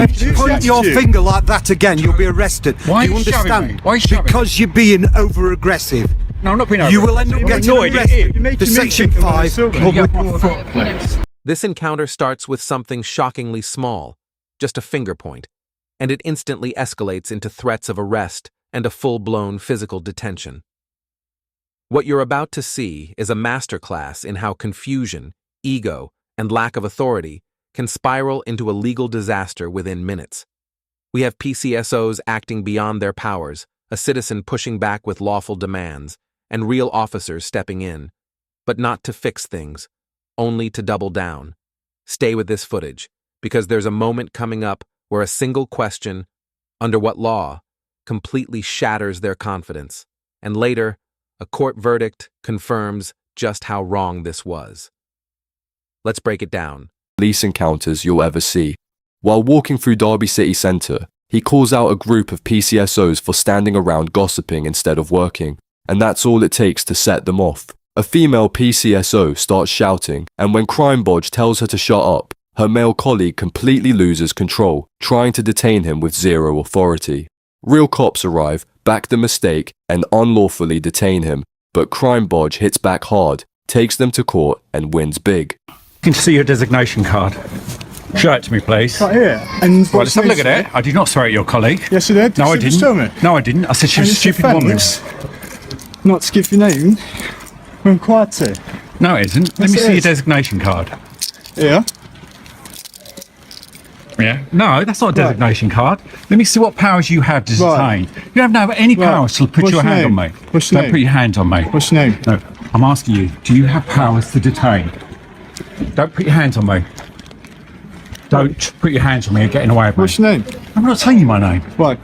If you point your finger like that again, you'll be arrested. Why Do you are you shoving understand? me? Why are you shoving me? Because you're being over-aggressive. No, I'm not being You will end up getting arrested. The Section 5 public... This encounter starts with something shockingly small, just a finger point, and it instantly escalates into threats of arrest and a full-blown physical detention. What you're about to see is a masterclass in how confusion, ego, and lack of authority can spiral into a legal disaster within minutes. We have PCSOs acting beyond their powers, a citizen pushing back with lawful demands, and real officers stepping in, but not to fix things, only to double down. Stay with this footage, because there's a moment coming up where a single question, under what law, completely shatters their confidence, and later, a court verdict confirms just how wrong this was. Let's break it down. Police encounters you'll ever see. While walking through Derby City Centre, he calls out a group of PCSOs for standing around gossiping instead of working, and that's all it takes to set them off. A female PCSO starts shouting, and when Crime Bodge tells her to shut up, her male colleague completely loses control, trying to detain him with zero authority. Real cops arrive, back the mistake, and unlawfully detain him, but Crime Bodge hits back hard, takes them to court, and wins big. You can see your designation card. Show it to me, please. Right here. And Right, let's have a look at it. I did not swear at your colleague. Yes, you did. No, I Just tell me. didn't. No, I didn't. I said she was a stupid woman. Not to give your name. We're required to. No, it isn't. Let me see your designation card. Yeah. Yeah. No, that's not a designation card. Let me see what powers you have to detain. You don't have any powers to put What's your your hand on name? me. What's your Don't name? put your hands on me. What's your name? No, I'm asking you, do you have powers to detain? Don't put your hands on me. Don't put your hands on me and getting away with me. What's your name? I'm not telling you my name. Right.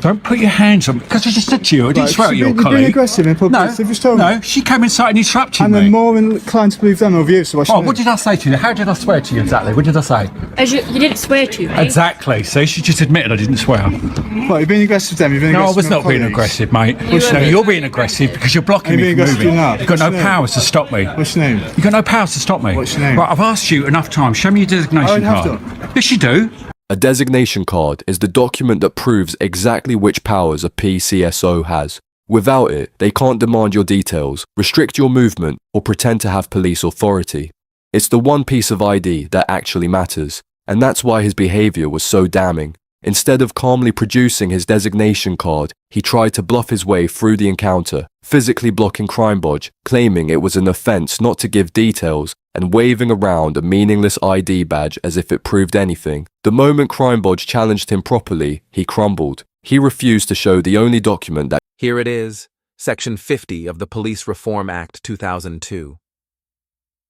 Don't put your hands on me. Because I just said to you, I didn't swear at your You're being colleague. aggressive in public. No, So just tell me. no, she came inside and interrupted And me. I'm more inclined to believe them over you, so what's your Oh, name? what did I say to you? How did I swear to you exactly? What did I say? As you didn't swear to me. Exactly. See, she just admitted I didn't swear. What, you're being aggressive then? You're being No, I aggressive was with not being colleagues? aggressive, mate. were. No, you're being aggressive because you're blocking Are me you from being aggressive moving. now? You've got no What's your name? powers to stop me. What's your name? You've got no powers to stop me. What's your name? Right, I've asked you enough times. Show me your designation I don't card. have Yes, you do. A designation card is the document that proves exactly which powers a PCSO has. Without it, they can't demand your details, restrict your movement, or pretend to have police authority. It's the one piece of ID that actually matters, and that's why his behaviour was so damning. Instead of calmly producing his designation card, he tried to bluff his way through the encounter, physically blocking Crime Bodge, claiming it was an offence not to give details, and waving around a meaningless ID badge as if it proved anything. The moment Crime Bodge challenged him properly, he crumbled. He refused to show the only document that Here it is, Section 50 of the Police Reform Act 2002.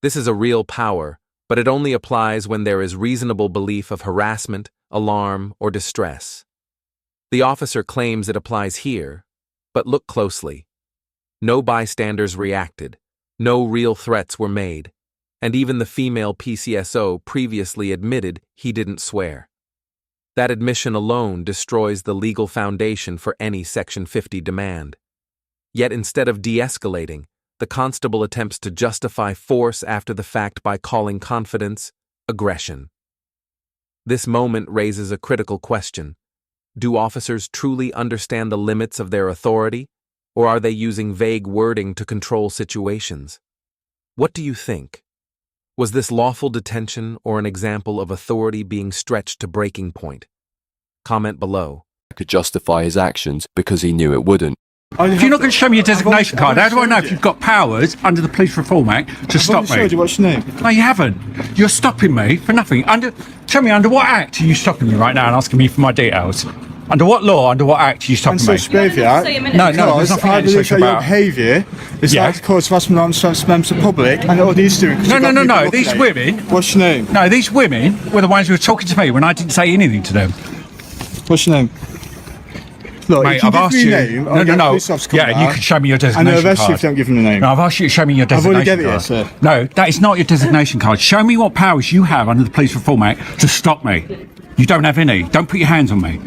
This is a real power, but it only applies when there is reasonable belief of harassment, alarm, or distress. The officer claims it applies here, but look closely. No bystanders reacted, no real threats were made, and even the female PCSO previously admitted he didn't swear. That admission alone destroys the legal foundation for any Section 50 demand. Yet instead of de-escalating, the constable attempts to justify force after the fact by calling confidence aggression. This moment raises a critical question. Do officers truly understand the limits of their authority, or are they using vague wording to control situations? What do you think? Was this lawful detention or an example of authority being stretched to breaking point? Comment below. could justify his actions because he knew it wouldn't. If you're not going to show me your designation card, how do I know if you've got powers under the Police Reform Act to stop me? Showed you. What's your name? No, you haven't. You're stopping me for nothing. Tell me, under what act are you stopping me right now and asking me for my details? Under what law, under what act are you stopping me? Antisocial behaviour Act. No, there's nothing I believe antisocial that your about. behaviour is Yeah. like to cause harassment on members of the public, and all these doing. No. These women. What's your name? No, these women were the ones who were talking to me when I didn't say anything to them. What's your name? Look, Mate, if you I've give asked me you. your name, I'll get a police officer to come Yeah, and you out, can show me your and designation they'll arrest you card. if you don't give them the name. No, I've asked you to show me your I've designation already given it, card. sir. No, that is not your designation card. Show me what powers you have under the Police Reform Act to stop me. You don't have any. Don't put your hands on me.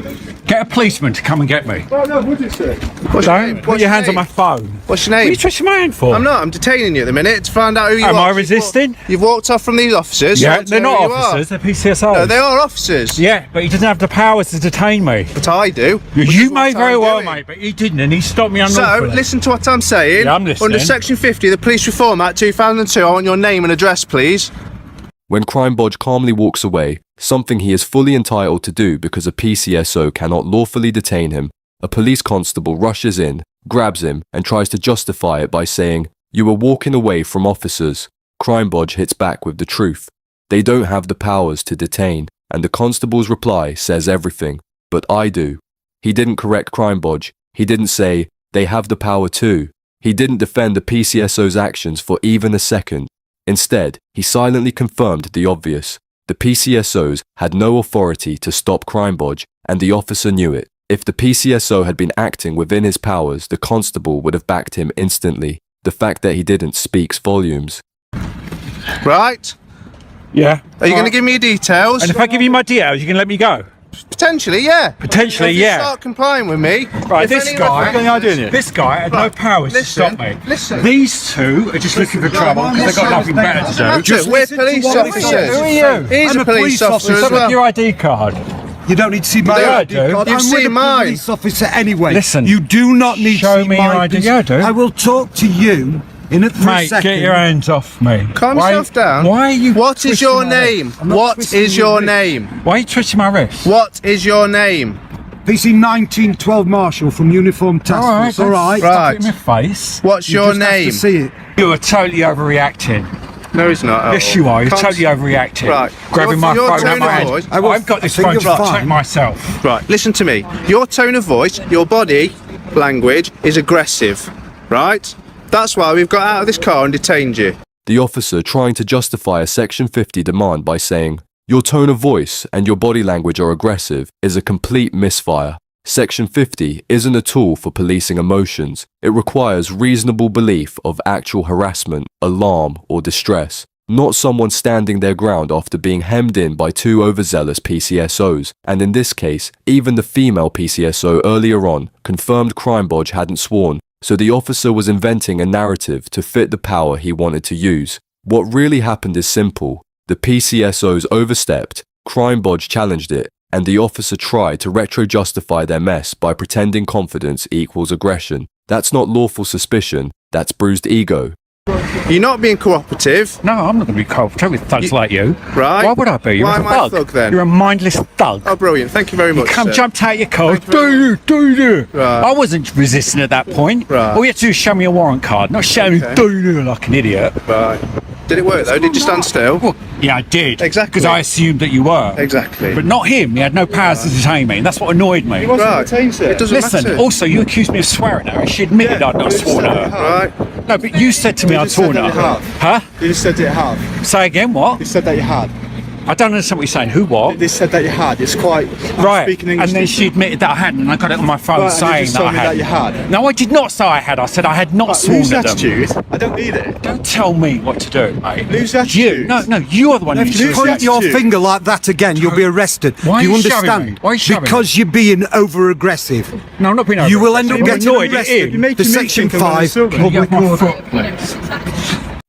Get a policeman to come and get me. Oh, no, would it, sir? Don't put your hands on my phone. What's your What are name? you twisting my hand for? I'm not. I'm detaining you at the minute to find out who you are. Am I resisting? You've walked off from these officers. Yeah, I want to they're know not who you are. officers, they're PCSOs. No, they are officers. Yeah, but he doesn't have the powers to detain me. But I do. You may very well, mate, but he didn't, and he stopped me So, unlawfully. listen to what I'm saying. Yeah, I'm listening. Under Section 50 of the Police Reform Act 2002, I want your name and address, please. When Crimebodge calmly walks away, something he is fully entitled to do because a PCSO cannot lawfully detain him, a police constable rushes in, grabs him, and tries to justify it by saying, "You were walking away from officers." Crimebodge hits back with the truth. They don't have the powers to detain, and the constable's reply says everything. But I do. He didn't correct Crimebodge. He didn't say, "They have the power too." He didn't defend the PCSO's actions for even a second. Instead, he silently confirmed the obvious. The PCSOs had no authority to stop Crimebodge, and the officer knew it. If the PCSO had been acting within his powers, the constable would have backed him instantly. The fact that he didn't speaks volumes. Right? Yeah. Are you going to give me your details? And if I give you my details, you can let me go? Potentially, yeah. Potentially, If you yeah. start complying with me. Right, if this any guy, reference- this guy had no powers to listen, stop me. listen. These two are just looking for trouble because they've got nothing better to do. Just we're police officers. Who are you? He's I'm a a police police officer officer. as Look at well. your ID card. You don't need to see my Yeah, I ID do. card. You've I'm seen with a mine. police officer anyway. Listen, you do not need show to see me my your ID. pos- Yeah, I do. I will talk to you in a Mate, get your hands off me. Calm yourself down. Why are you What is twisting your my name? wrist? What twisting is your your wrist. name? Why are you twisting my wrist? What is your name? PC 1912 Marshal from Uniform Task Force. All right. Right. Stop it in my face. What's You your just have name? to see it. You are totally overreacting. No, he's not. Yes, you are. You're totally overreacting. Right. Grabbing my Your phone tone out my of hand. voice- I've got this I think phone to you're protect fine. myself. Right, listen to me. Your tone of voice, your body language is aggressive, right? That's why we've got out of this car and detained you. The officer trying to justify a Section 50 demand by saying, "Your tone of voice and your body language are aggressive," is a complete misfire. Section 50 isn't a tool for policing emotions. It requires reasonable belief of actual harassment, alarm, or distress, not someone standing their ground after being hemmed in by two overzealous PCSOs. And in this case, even the female PCSO earlier on confirmed Crimebodge hadn't sworn, so the officer was inventing a narrative to fit the power he wanted to use. What really happened is simple. The PCSOs overstepped, Crimebodge challenged it, and the officer tried to retro-justify their mess by pretending confidence equals aggression. That's not lawful suspicion, that's bruised ego. You're not being cooperative, No, I'm not going to be cooperative with thugs like you. right? Why would I be? You're Why a am I a thug. thug then? You're a mindless thug. Oh, brilliant. Thank you very much, Come sir. jumped out your car. Thank you very Do you? Right. I wasn't resisting at that point. Right. All you had to do is show me a warrant card, not show me do you like an idiot. Right. Did it work though? Did you stand still? Well, yeah, I did. Exactly. Because I assumed that you were. Exactly. But not him. He had no powers to detain me, and that's what annoyed me. Right. It doesn't Listen, matter. also, you accused me of swearing at her. She admitted I'd not sworn at her. Right. No, but you said to me I'd sworn at her. Huh? You just said that you have. Say again, what? You said that you had. I don't understand what you're saying. Who, what? They said that you had. It's quite. Right, Speaking and English then to she you. admitted that I hadn't, and I got it on my phone Right, and you saying just that told I me had. that you had. No, I did not say I had. I said I had not sworn Lose at them. attitude. I don't need it. Don't tell me what to do, mate. Lose You, attitude. no, you are the one who If needs you to point lose your attitude. finger like that again, you'll be arrested. Why are Do you you shoving understand? me? Why are you shoving Because you're being over aggressive. No, I'm not being You will end up You're getting annoyed, arrested it for Section 5 public order.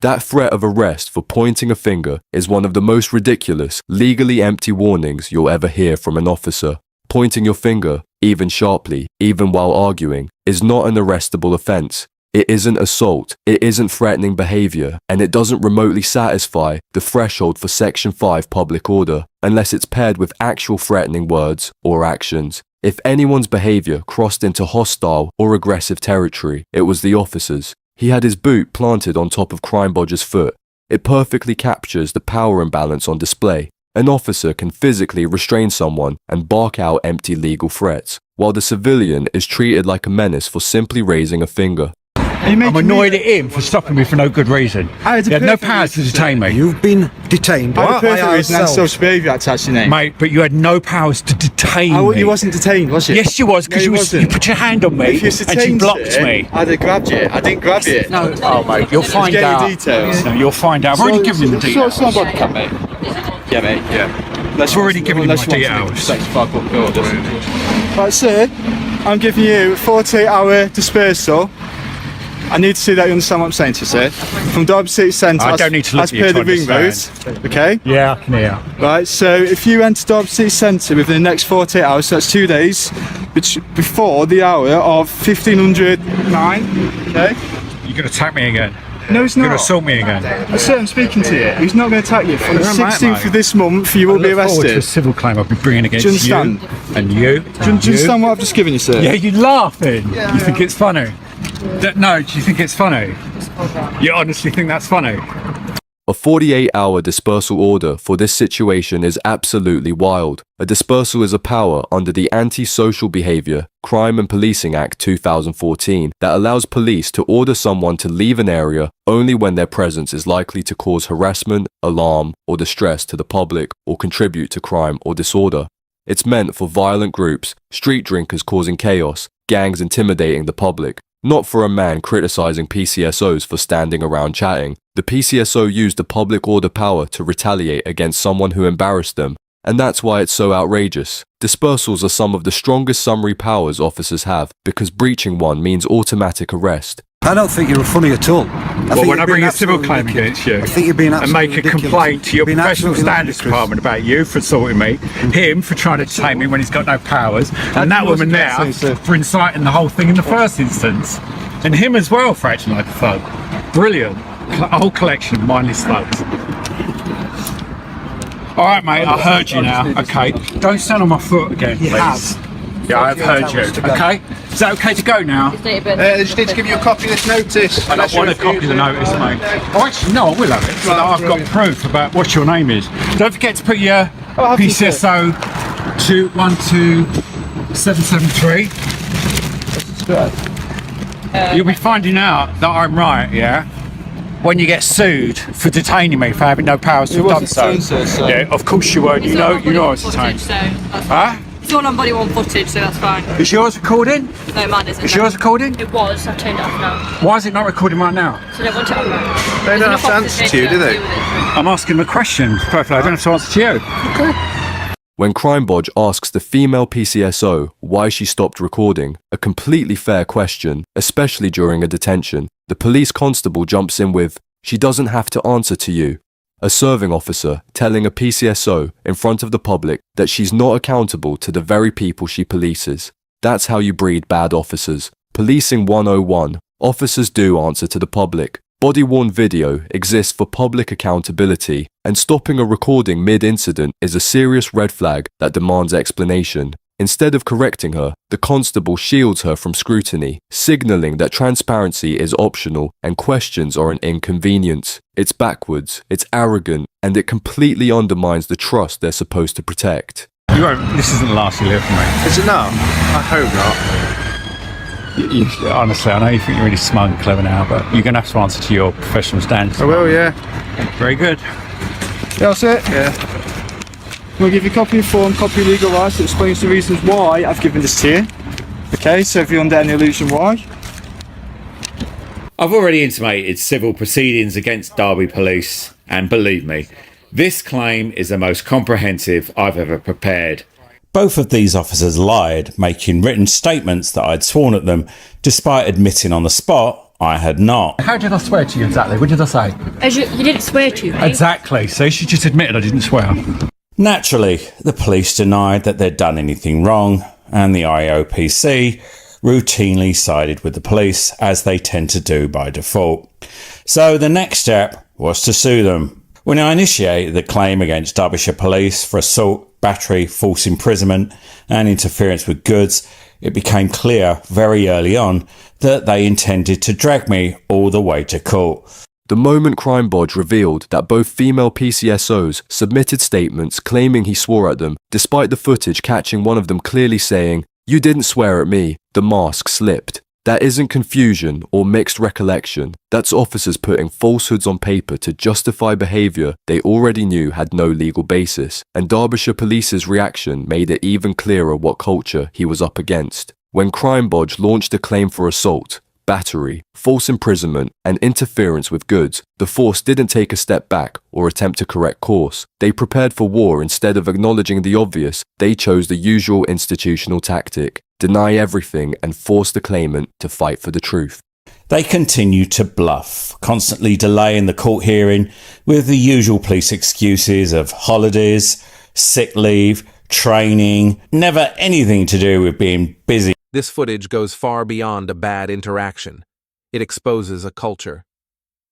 That threat of arrest for pointing a finger is one of the most ridiculous, legally empty warnings you'll ever hear from an officer. Pointing your finger, even sharply, even while arguing, is not an arrestable offence. It isn't assault, it isn't threatening behaviour, and it doesn't remotely satisfy the threshold for Section 5 public order, unless it's paired with actual threatening words or actions. If anyone's behaviour crossed into hostile or aggressive territory, it was the officer's. He had his boot planted on top of Crimebodge's foot. It perfectly captures the power imbalance on display. An officer can physically restrain someone and bark out empty legal threats, while the civilian is treated like a menace for simply raising a finger. I'm annoyed at him for stopping me for no good reason. He had no powers to detain me. You've been detained. I by reason that's social behaviour attached to your name. Mate, but you had no powers to detain me. You wasn't detained, was you? Yes, you was, because No, you you wasn't. put your hand on me If you and you detained blocked it, me. I'd have grabbed you. I didn't grab you. No, oh mate, you'll find get your out. details. No, you'll find out. I've already given you the details. It's on Bodycam, mate. Yeah, mate. Yeah. I've already given you my details. Right, sir, I'm giving you a 48-hour dispersal. I need to see that you understand what I'm saying to you, sir. From Derby City Centre, I don't need to look as at you per to the ring understand. road. Okay? Yeah, I can hear. Right, so if you enter Derby City Centre within the next 48 hours, so that's 2 days, before the hour of 1509, okay? You're going to attack me again. No, he's You're not. going to assault me again. Sir, I'm speaking to you. He's not going to attack you. On the You're a mate, 16th mate. of this month, you will be I look forward to a arrested. civil claim I'll be bringing against Do you understand? and you. Do you understand what I've just given you, sir? Yeah, you're laughing. You think it's funny? No, do you think it's funny? You honestly think that's funny? A 48-hour dispersal order for this situation is absolutely wild. A dispersal is a power under the Anti-Social Behaviour, Crime and Policing Act 2014 that allows police to order someone to leave an area only when their presence is likely to cause harassment, alarm, or distress to the public or contribute to crime or disorder. It's meant for violent groups, street drinkers causing chaos, gangs intimidating the public, not for a man criticising PCSOs for standing around chatting. The PCSO used the public order power to retaliate against someone who embarrassed them, and that's why it's so outrageous. Dispersals are some of the strongest summary powers officers have, because breaching one means automatic arrest. I don't think you're funny at all. Well, when I bring a civil claim against you I think you're being and make a absolutely complaint to your Being professional absolutely standards ludicrous. department about you for assaulting me, him for trying to detain me when he's got no powers, and that woman there for inciting the whole thing in the first instance, and him as well for acting like a thug. Brilliant. A whole collection of mindless thugs. All right, mate, I heard you now. Okay, don't stand on my foot again, please. Yeah, I've heard you. Okay, is that okay to go now? They just need to give you a copy of this notice. I don't want a copy of the notice, mate. Oh, actually, no, I will have it. So that I've got proof about what your name is. Don't forget to put your PCSO 212773. You'll be finding out that I'm right, yeah? When you get sued for detaining me for having no powers to have done so. Yeah, of course you won't. You know I was detained. Huh? It's all on body worn footage, so that's fine. Is yours recording? No, mine isn't. Is yours recording? It was. I've turned it off now. Why is it not recording right now? So I don't want it on there. They don't have to answer to you, do they? I'm asking them a question. Perfectly. I don't have to answer to you. When CrimeBodge asks the female PCSO why she stopped recording, a completely fair question, especially during a detention, the police constable jumps in with, "She doesn't have to answer to you." A serving officer telling a PCSO in front of the public that she's not accountable to the very people she polices. That's how you breed bad officers. Policing 101. Officers do answer to the public. Body-worn video exists for public accountability, and stopping a recording mid-incident is a serious red flag that demands explanation. Instead of correcting her, the constable shields her from scrutiny, signalling that transparency is optional and questions are an inconvenience. It's backwards, it's arrogant, and it completely undermines the trust they're supposed to protect. This isn't the last you hear from me. Is it not? I hope not. Honestly, I know you think you're really smart and clever now, but you're going to have to answer to your professional standards. I will, yeah. Very good. Yeah, that's it. Yeah. We'll give you a copy of form, copy of legal rights that explains the reasons why I've given this to you. Okay, so if you're under any illusion why. I've already intimated civil proceedings against Derby Police, and believe me, this claim is the most comprehensive I've ever prepared. Both of these officers lied, making written statements that I'd sworn at them, despite admitting on the spot I had not. How did I swear to you exactly? What did I say? You didn't swear to, mate. Exactly. So she just admitted I didn't swear. Naturally, the police denied that they'd done anything wrong, and the IOPC routinely sided with the police, as they tend to do by default. So the next step was to sue them. When I initiated the claim against Derbyshire Police for assault, battery, false imprisonment and interference with goods, it became clear very early on that they intended to drag me all the way to court. The moment CrimeBodge revealed that both female PCSOs submitted statements claiming he swore at them, despite the footage catching one of them clearly saying, "You didn't swear at me," the mask slipped. That isn't confusion or mixed recollection. That's officers putting falsehoods on paper to justify behaviour they already knew had no legal basis, and Derbyshire Police's reaction made it even clearer what culture he was up against. When CrimeBodge launched a claim for assault, battery, false imprisonment, and interference with goods, the force didn't take a step back or attempt to correct course. They prepared for war. Instead of acknowledging the obvious, they chose the usual institutional tactic: deny everything and force the claimant to fight for the truth. They continue to bluff, constantly delaying the court hearing with the usual police excuses of holidays, sick leave, training, never anything to do with being busy. This footage goes far beyond a bad interaction. It exposes a culture.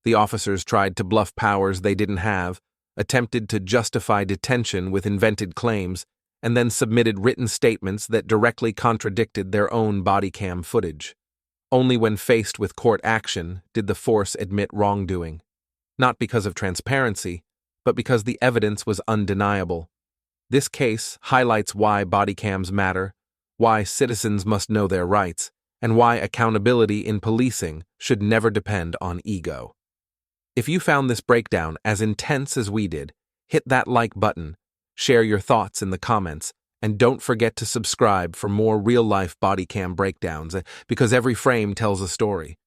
The officers tried to bluff powers they didn't have, attempted to justify detention with invented claims, and then submitted written statements that directly contradicted their own body cam footage. Only when faced with court action did the force admit wrongdoing, not because of transparency, but because the evidence was undeniable. This case highlights why body cams matter, why citizens must know their rights, and why accountability in policing should never depend on ego. If you found this breakdown as intense as we did, hit that like button, share your thoughts in the comments, and don't forget to subscribe for more real-life body cam breakdowns, because every frame tells a story.